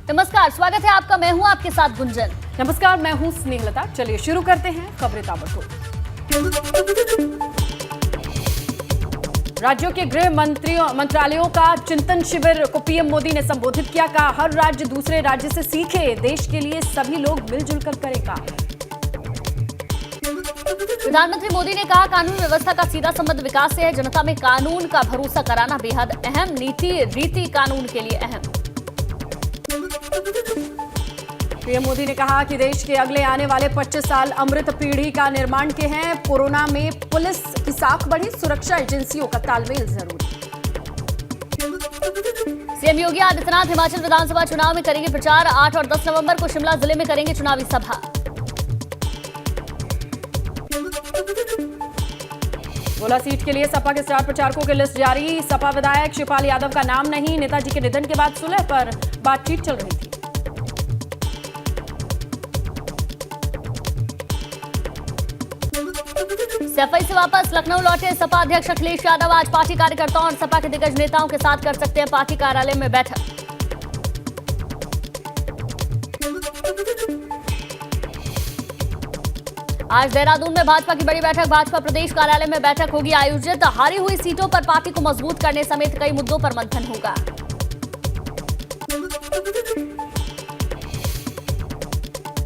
नमस्कार, स्वागत है आपका। मैं हूं आपके साथ गुंजन। नमस्कार, मैं हूं स्नेहलता। चलिए शुरू करते हैं खबरें ताबड़तोड़। राज्यों के गृह मंत्रालयों का चिंतन शिविर को पीएम मोदी ने संबोधित किया। कहा, हर राज्य दूसरे राज्य से सीखे, देश के लिए सभी लोग मिलजुल कर करें काम। प्रधानमंत्री मोदी ने कहा, कानून व्यवस्था का सीधा संबंध विकास से है। जनता में कानून का भरोसा कराना बेहद अहम। नीति रीति कानून के लिए अहम। पीएम मोदी ने कहा कि देश के अगले आने वाले 25 साल अमृत पीढ़ी का निर्माण के हैं। कोरोना में पुलिस की साख बढ़ी, सुरक्षा एजेंसियों का तालमेल जरूरी। सीएम योगी आदित्यनाथ हिमाचल विधानसभा चुनाव में करेंगे प्रचार। 8 और 10 नवंबर को शिमला जिले में करेंगे चुनावी सभा। गोला सीट के लिए सपा के स्टार प्रचारकों की लिस्ट जारी। सपा विधायक शिवपाल यादव का नाम नहीं। नेताजी के निधन के बाद सुलह पर बातचीत चल रही थी। सफाई से वापस लखनऊ लौटे सपा अध्यक्ष अखिलेश यादव। आज पार्टी कार्यकर्ताओं और सपा के दिग्गज नेताओं के साथ कर सकते हैं पार्टी कार्यालय में बैठक। आज देहरादून में भाजपा की बड़ी बैठक। भाजपा प्रदेश कार्यालय में बैठक होगी आयोजित। हारी हुई सीटों पर पार्टी को मजबूत करने समेत कई मुद्दों पर मंथन होगा।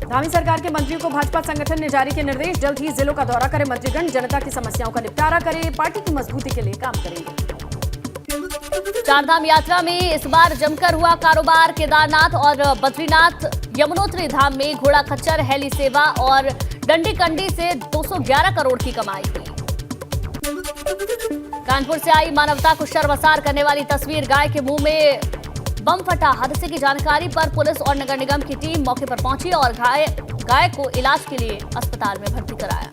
धामी सरकार के मंत्रियों को भाजपा संगठन ने जारी किए निर्देश। जल्द ही जिलों का दौरा करें मंत्रीगण, जनता की समस्याओं का निपटारा करें, पार्टी की मजबूती के लिए काम करेंगे। चारधाम यात्रा में इस बार जमकर हुआ कारोबार। केदारनाथ और बद्रीनाथ यमुनोत्री धाम में घोड़ा खच्चर, हेली सेवा और डंडी कंडी से 211 करोड़ की कमाई हुई। कानपुर से आई मानवता को शर्मसार करने वाली तस्वीर। गाय के मुंह में बम फटा। हादसे की जानकारी पर पुलिस और नगर निगम की टीम मौके पर पहुंची और गाय को इलाज के लिए अस्पताल में भर्ती कराया।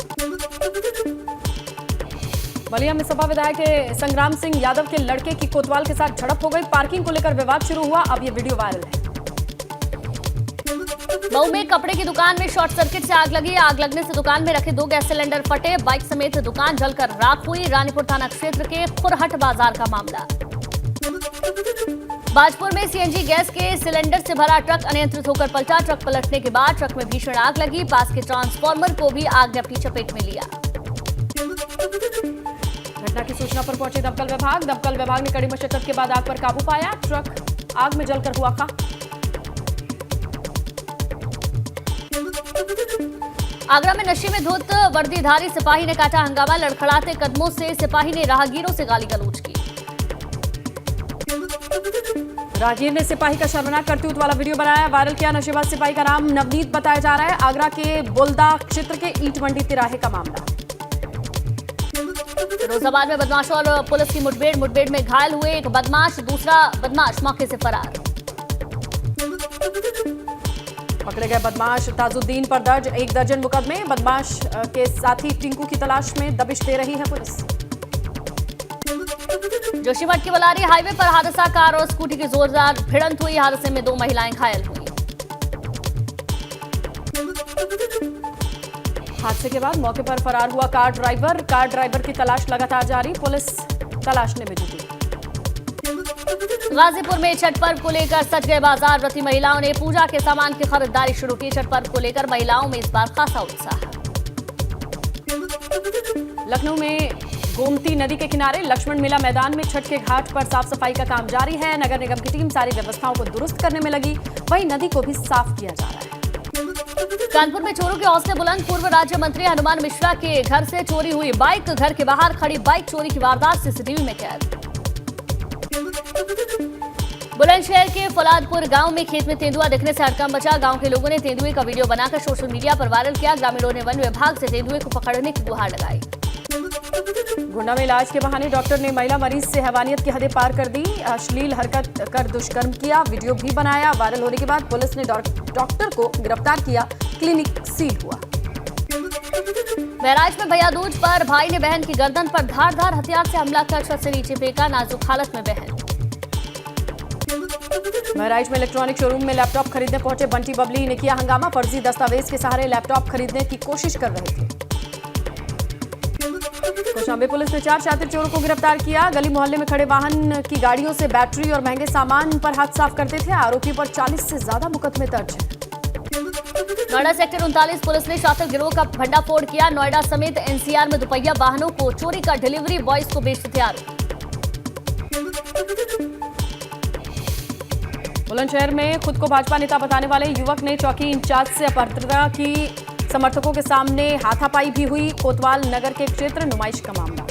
बलिया में सपा विधायक संग्राम सिंह यादव के लड़के की कोतवाल के साथ झड़प हो गई। पार्किंग को लेकर विवाद शुरू हुआ। अब ये वीडियो वायरल है। मऊ में कपड़े की दुकान में शॉर्ट सर्किट से आग लगी। आग लगने से दुकान में रखे 2 गैस सिलेंडर फटे। बाइक समेत दुकान जलकर राख हुई। रानीपुर थाना क्षेत्र के खुरहट बाजार का मामला। बाजपुर में सीएनजी गैस के सिलेंडर से भरा ट्रक अनियंत्रित होकर पलटा। ट्रक पलटने के बाद ट्रक में भीषण आग लगी। पास के ट्रांसफार्मर को भी आग ने अपनी चपेट में लिया। घटना की सूचना पर पहुंचे दमकल विभाग। दमकल विभाग ने कड़ी मशक्कत के बाद आग पर काबू पाया। ट्रक आग में जलकर हुआ खाक। आगरा में नशे में धुत वर्दीधारी सिपाही ने काटा हंगामा। लड़खड़ाते कदमों से सिपाही ने राहगीरों से गाली गलौज की। राहगीर ने सिपाही का शर्मनाक करतूत वाला वीडियो बनाया, वायरल किया। नशेबाज सिपाही का नाम नवनीत बताया जा रहा है। आगरा के बोलदा क्षेत्र के ईंट मंडी तिराहे का मामला। फिरोजाबाद में बदमाशों और पुलिस की मुठभेड़ में घायल हुए एक बदमाश। दूसरा बदमाश मौके से फरार। पकड़े गए बदमाश ताजुद्दीन पर दर्ज 1 दर्जन मुकदमे। बदमाश के साथी टिंकू की तलाश में दबिश दे रही है पुलिस। जोशीमठ की बलारी हाईवे पर हादसा। कार और स्कूटी की जोरदार भिड़ंत हुई। हादसे में 2 महिलाएं घायल हुई। हादसे के बाद मौके पर फरार हुआ कार ड्राइवर। कार ड्राइवर की तलाश लगातार जारी। पुलिस तलाशने में जुटी। गाजीपुर में छठ पर्व को लेकर सज गए बाजार। व्रती महिलाओं ने पूजा के सामान की खरीदारी शुरू की। छठ पर्व को लेकर महिलाओं में इस बार खासा उत्साह। लखनऊ में गोमती नदी के किनारे लक्ष्मण मेला मैदान में छठ के घाट पर साफ सफाई का काम जारी है। नगर निगम की टीम सारी व्यवस्थाओं को दुरुस्त करने में लगी। वहीं नदी को भी साफ किया जा रहा है। कानपुर में चोरों के हौसले बुलंद। पूर्व राज्य मंत्री हनुमान मिश्रा के घर से चोरी हुई बाइक। घर के बाहर खड़ी बाइक चोरी की वारदात सीसीटीवी में कैद। बुलंदशहर के फौलादपुर गांव में खेत में तेंदुआ दिखने से हड़कंप मचा। गांव के लोगों ने तेंदुए का वीडियो बनाकर सोशल मीडिया पर वायरल किया। ग्रामीणों ने वन विभाग से तेंदुए को पकड़ने की गुहार लगाई। गोंडा में इलाज के बहाने डॉक्टर ने महिला मरीज से हैवानियत की हदें पार कर दी। अश्लील हरकत कर दुष्कर्म किया। वीडियो भी बनाया। वायरल होने के बाद पुलिस ने डॉक्टर को गिरफ्तार किया। क्लिनिक सील हुआ। बहराइच में भैया दूज पर भाई ने बहन की गर्दन पर धारदार हथियार से हमला कर छत से नीचे फेंका। नाजुक हालत में बहन। बहराइच में इलेक्ट्रॉनिक शोरूम में लैपटॉप खरीदने पहुंचे बंटी बबली ने किया हंगामा। फर्जी दस्तावेज के सहारे लैपटॉप खरीदने की कोशिश कर रहे थे। कौशाम्बी पुलिस ने 4 शातिर चोरों को गिरफ्तार किया। गली मोहल्ले में खड़े वाहन की गाड़ियों से बैटरी और महंगे सामान पर हाथ साफ करते थे। आरोपी पर 40 से ज्यादा मुकदमे दर्ज हैं। नोएडा सेक्टर 39 पुलिस ने शातिर गिरोह का भंडाफोड़ किया। नोएडा समेत एनसीआर में दुपहिया वाहनों को चोरी कर डिलीवरी बॉयज को बेचते थे आरोपी। बुलंदशहर में खुद को भाजपा नेता बताने वाले युवक ने चौकी इंचार्ज से अभद्रता की। समर्थकों के सामने हाथापाई भी हुई। कोतवाल नगर के क्षेत्र नुमाइश का मामला।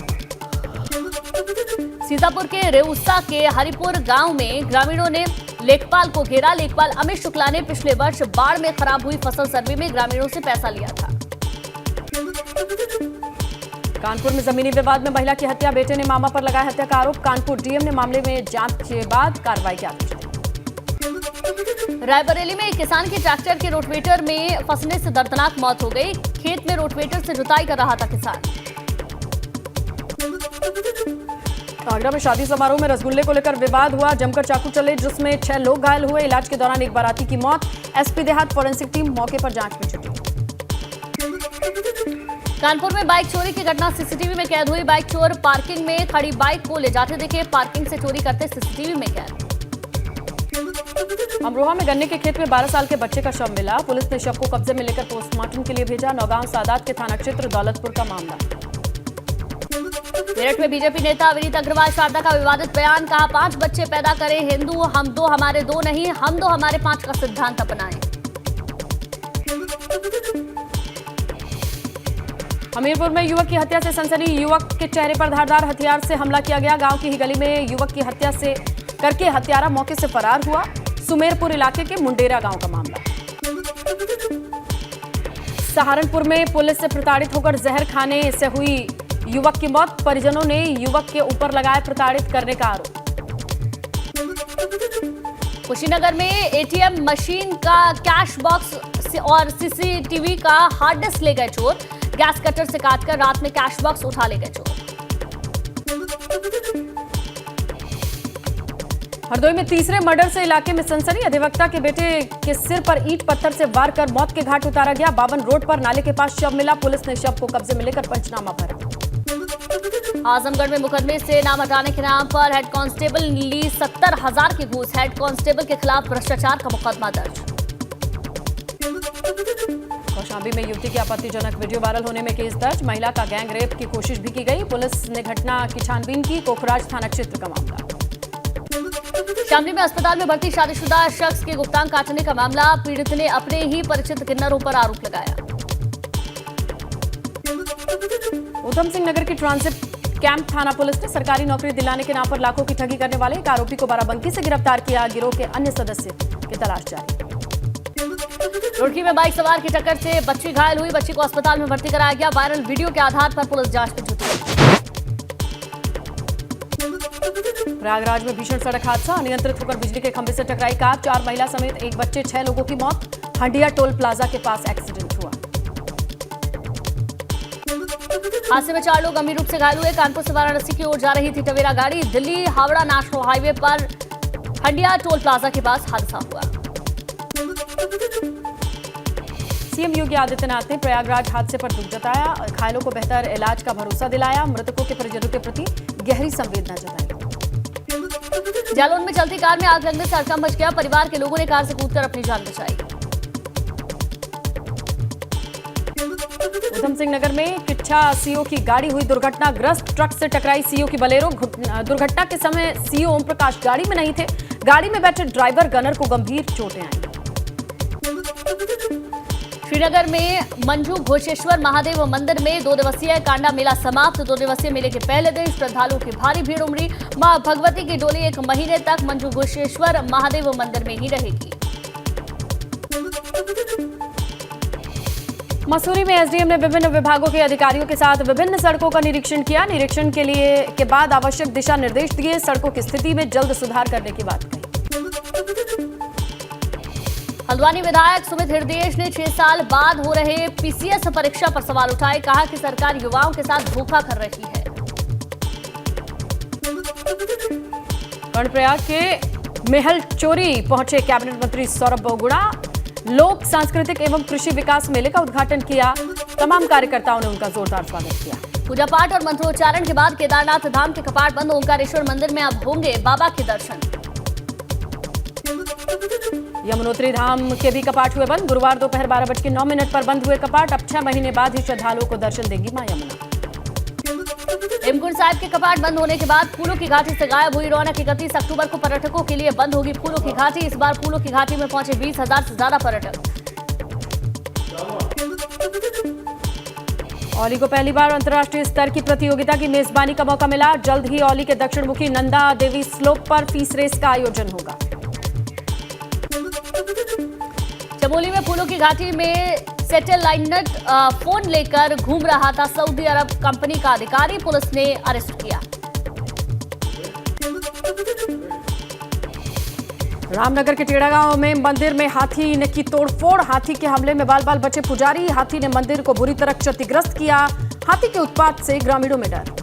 सीतापुर के रेउसा के हरिपुर गांव में ग्रामीणों ने लेखपाल को घेरा। लेखपाल अमित शुक्ला ने पिछले वर्ष बाढ़ में खराब हुई फसल सर्वे में ग्रामीणों से पैसा लिया था। कानपुर में जमीनी विवाद में महिला की हत्या। बेटे ने मामा पर लगाया हत्या का आरोप। कानपुर डीएम ने मामले में जांच के बाद कार्रवाई की आदेश दिए। रायबरेली में एक किसान की ट्रैक्टर के रोटवेटर में फंसने से दर्दनाक मौत हो गई। खेत में रोटवेटर से जुताई कर रहा था किसान। आगरा में शादी समारोह में रसगुल्ले को लेकर विवाद हुआ। जमकर चाकू चले जिसमें 6 लोग घायल हुए। इलाज के दौरान एक बाराती की मौत। एसपी देहात फॉरेंसिक टीम मौके पर जांच में जुटी। कानपुर में बाइक चोरी की घटना सीसीटीवी में कैद हुई। बाइक चोर पार्किंग में खड़ी बाइक को ले जाते दिखे। पार्किंग से चोरी करते सीसीटीवी में कैद। अमरोहा में गन्ने के खेत में 12 साल के बच्चे का शव मिला। पुलिस ने शव को कब्जे में लेकर पोस्टमार्टम के लिए भेजा। नौगांव सादात के थाना क्षेत्र दौलतपुर का मामला। मेरठ में बीजेपी नेता विनीत अग्रवाल शारदा का विवादित बयान। कहा 5 बच्चे पैदा करें हिंदू, हम 2 हमारे 2 नहीं, हम 2 हमारे 5 का सिद्धांत अपनाएं। हमीरपुर में युवक की हत्या से सनसनी। युवक के चेहरे पर धारदार हथियार से हमला किया गया। गांव की ही गली में युवक की हत्या से करके हत्यारा मौके से फरार हुआ। सुमेरपुर इलाके के मुंडेरा गांव का मामला। सहारनपुर में पुलिस से प्रताड़ित होकर जहर खाने से हुई युवक की मौत। परिजनों ने युवक के ऊपर लगाया प्रताड़ित करने का आरोप। कुशीनगर में एटीएम मशीन का कैश बॉक्स और सीसीटीवी का हार्ड डिस्क ले गए चोर। गैस कटर से काटकर रात में कैश बॉक्स उठा ले गए चोर। हरदोई में तीसरे मर्डर से इलाके में सनसनी। अधिवक्ता के बेटे के सिर पर ईंट पत्थर से वार कर मौत के घाट उतारा गया। 52 रोड पर नाले के पास शव मिला। पुलिस ने शव को कब्जे में लेकर पंचनामा भरा। आजमगढ़ में मुकदमे से नाम हटाने के नाम पर हेड कांस्टेबल ली 70,000 की घूस। हेड कांस्टेबल के खिलाफ भ्रष्टाचार का मुकदमा दर्ज। कौशाम्बी में युवती की आपत्तिजनक वीडियो वायरल होने में केस दर्ज। महिला का गैंग रेप की कोशिश भी की गई। पुलिस ने घटना की छानबीन की। कोखराज थाना क्षेत्र का मामला। शामली में अस्पताल में भर्ती शादीशुदा शख्स के गुप्तांग काटने का मामला। पीड़ित ने अपने ही परिचित किन्नरों पर आरोप लगाया। उधम सिंह नगर की ट्रांजिट कैंप थाना पुलिस ने सरकारी नौकरी दिलाने के नाम पर लाखों की ठगी करने वाले एक आरोपी को बाराबंकी से गिरफ्तार किया। गिरोह के अन्य सदस्य की तलाश जारी। रुड़की में बाइक सवार की टक्कर से बच्ची घायल हुई। बच्ची को अस्पताल में भर्ती कराया गया। वायरल वीडियो के आधार पर पुलिस जांच में जुटी। प्रयागराज में भीषण सड़क हादसा। अनियंत्रित होकर बिजली के खंभे से टकराई कार। 4 महिला समेत एक बच्चे 6 लोगों की मौत। हंडिया टोल प्लाजा के पास एक्सीडेंट हुआ। हादसे में 4 लोग गंभीर रूप से घायल हुए। कानपुर से वाराणसी की ओर जा रही थी टवेरा गाड़ी। दिल्ली हावड़ा नेशनल हाईवे पर हंडिया टोल प्लाजा के पास हादसा हुआ। सीएम योगी आदित्यनाथ ने प्रयागराज हादसे पर दुख जताया। घायलों को बेहतर इलाज का भरोसा दिलाया। मृतकों के परिजनों के प्रति गहरी संवेदना जताई। जालौन में चलती कार में आग लगने से हड़कंप मच गया। परिवार के लोगों ने कार से कूदकर अपनी जान बचाई। उधम सिंह नगर में किच्छा सीओ की गाड़ी हुई दुर्घटनाग्रस्त। ट्रक से टकराई सीओ की बोलेरो। दुर्घटना के समय सीओ ओम प्रकाश गाड़ी में नहीं थे। गाड़ी में बैठे ड्राइवर गनर को गंभीर चोटें आई। श्रीनगर में मंजू घोषेश्वर महादेव मंदिर में 2 दिवसीय कांडा मेला समाप्त। 2 दिवसीय मेले के पहले दिन श्रद्धालुओं की भारी भीड़ उमड़ी। मां भगवती की डोली 1 महीने तक मंजू घोषेश्वर महादेव मंदिर में ही रहेगी। मसूरी में एसडीएम ने विभिन्न विभागों के अधिकारियों के साथ विभिन्न सड़कों का निरीक्षण किया। निरीक्षण के बाद आवश्यक दिशा निर्देश दिए। सड़कों की स्थिति में जल्द सुधार करने की बात कही। हल्द्वानी विधायक सुमित हृदयेश ने 6 साल बाद हो रहे पीसीएस परीक्षा पर सवाल उठाए। कहा कि सरकार युवाओं के साथ धोखा कर रही है। कर्णप्रयाग के मेहल चोरी पहुंचे कैबिनेट मंत्री सौरभ बहुगुणा। लोक सांस्कृतिक एवं कृषि विकास मेले का उद्घाटन किया। तमाम कार्यकर्ताओं ने उनका जोरदार स्वागत किया। पूजा पाठ और मंत्रोच्चारण के बाद केदारनाथ धाम के कपाट बंद। ओंकारेश्वर मंदिर में अब होंगे बाबा के दर्शन। यमुनोत्री धाम के भी कपाट हुए बंद। गुरुवार दोपहर 12:09 पर बंद हुए कपाट। अब 6 महीने बाद ही श्रद्धालुओं को दर्शन देगी मां यमुना। हेमकुंड साहिब के कपाट बंद होने के बाद फूलों की घाटी से गायब हुई रौनक। 31 अक्टूबर को पर्यटकों के लिए बंद होगी फूलों की घाटी। इस बार फूलों की घाटी में पहुंचे 20,000 से ज्यादा पर्यटक। औली को पहली बार अंतर्राष्ट्रीय स्तर की प्रतियोगिता की मेजबानी का मौका मिला। जल्द ही औली के दक्षिण मुखी नंदा देवी स्लोप पर फीस रेस का आयोजन होगा। चमोली में फूलों की घाटी में सैटेलाइट फोन लेकर घूम रहा था सऊदी अरब कंपनी का अधिकारी। पुलिस ने अरेस्ट किया। रामनगर के टेढ़ा गांव में मंदिर में हाथी ने की तोड़फोड़। हाथी के हमले में बाल बाल बचे पुजारी। हाथी ने मंदिर को बुरी तरह क्षतिग्रस्त किया। हाथी के उत्पात से ग्रामीणों में डर।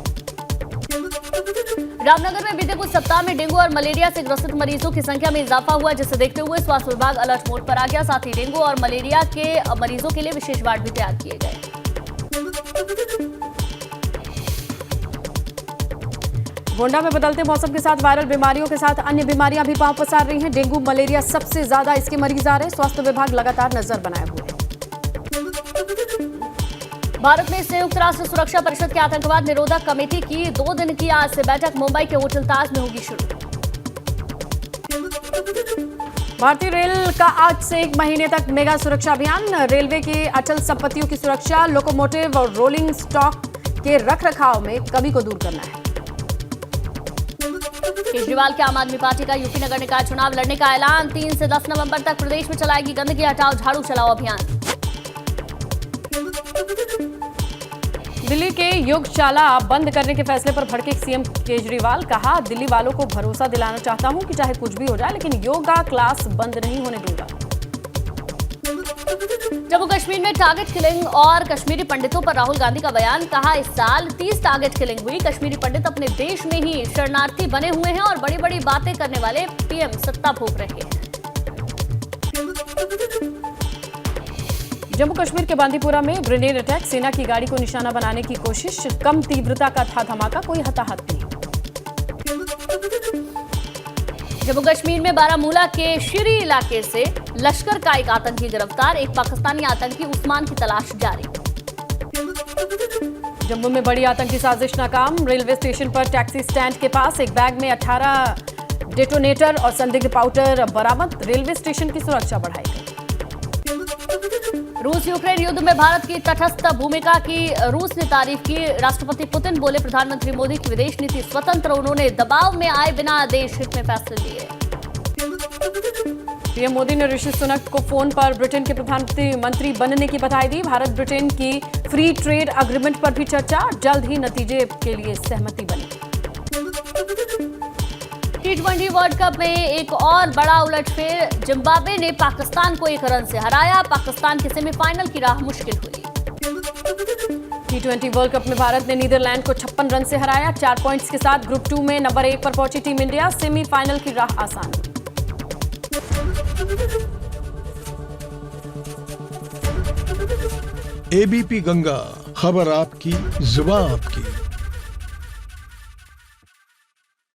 रामनगर में बीते कुछ सप्ताह में डेंगू और मलेरिया से ग्रसित मरीजों की संख्या में इजाफा हुआ, जिसे देखते हुए स्वास्थ्य विभाग अलर्ट मोड पर आ गया। साथ ही डेंगू और मलेरिया के मरीजों के लिए विशेष वार्ड भी तैयार किए गए। गोंडा में बदलते मौसम के साथ वायरल बीमारियों के साथ अन्य बीमारियां भी पांव पसार रही हैं। डेंगू मलेरिया सबसे ज्यादा इसके मरीज आ रहे हैं। स्वास्थ्य विभाग लगातार नजर बनाए हुए है। भारत में संयुक्त राष्ट्र सुरक्षा परिषद की आतंकवाद निरोधक कमेटी की 2 दिन की आज से बैठक मुंबई के होटल ताज में होगी शुरू। भारतीय रेल का आज से 1 महीने तक मेगा सुरक्षा अभियान। रेलवे के अचल संपत्तियों की सुरक्षा, लोकोमोटिव और रोलिंग स्टॉक के रखरखाव में कमी को दूर करना है। केजरीवाल के आम आदमी पार्टी का यूपी नगर निकाय चुनाव लड़ने का ऐलान। 3 से 10 नवंबर तक प्रदेश में चलाएगी गंदगी हटाओ झाड़ू चलाओ अभियान। दिल्ली के योगशाला बंद करने के फैसले पर भड़के सीएम केजरीवाल। कहा, दिल्ली वालों को भरोसा दिलाना चाहता हूं कि चाहे कुछ भी हो जाए लेकिन योगा क्लास बंद नहीं होने दूंगा। जम्मू कश्मीर में टारगेट किलिंग और कश्मीरी पंडितों पर राहुल गांधी का बयान। कहा, इस साल 30 टारगेट किलिंग हुई। कश्मीरी पंडित अपने देश में ही शरणार्थी बने हुए हैं और बड़ी बड़ी बातें करने वाले पीएम सत्ता भोग रहे हैं। जम्मू कश्मीर के बांदीपुरा में ग्रेनेड अटैक। सेना की गाड़ी को निशाना बनाने की कोशिश। कम तीव्रता का था धमाका, कोई हताहत नहीं। जम्मू कश्मीर में बारामूला के शिरी इलाके से लश्कर का एक आतंकी गिरफ्तार। एक पाकिस्तानी आतंकी उस्मान की तलाश जारी। जम्मू में बड़ी आतंकी साजिश नाकाम। रेलवे स्टेशन पर टैक्सी स्टैंड के पास एक बैग में 18 डेटोनेटर और संदिग्ध पाउडर बरामद। रेलवे स्टेशन की सुरक्षा बढ़ाई गई। रूस यूक्रेन युद्ध में भारत की तटस्थ भूमिका की रूस ने तारीफ की। राष्ट्रपति पुतिन बोले, प्रधानमंत्री मोदी की विदेश नीति स्वतंत्र। उन्होंने दबाव में आए बिना देश हित में फैसले लिए। पीएम मोदी ने ऋषि सुनक को फोन पर ब्रिटेन के प्रधानमंत्री बनने की बधाई दी। भारत ब्रिटेन की फ्री ट्रेड अग्रीमेंट पर भी चर्चा। जल्द ही नतीजे के लिए सहमति बनी। T20 वर्ल्ड कप में एक और बड़ा उलटफेर। जिम्बाब्वे ने पाकिस्तान को 1 रन से हराया। पाकिस्तान के सेमीफाइनल की राह मुश्किल हुई। T20 वर्ल्ड कप में भारत ने नीदरलैंड को 56 रन से हराया। 4 पॉइंट्स के साथ ग्रुप 2 में नंबर 1 पर पहुंची टीम इंडिया। सेमीफाइनल की राह आसान हुई। एबीपी गंगा, खबर आपकी, जुबान आपकी।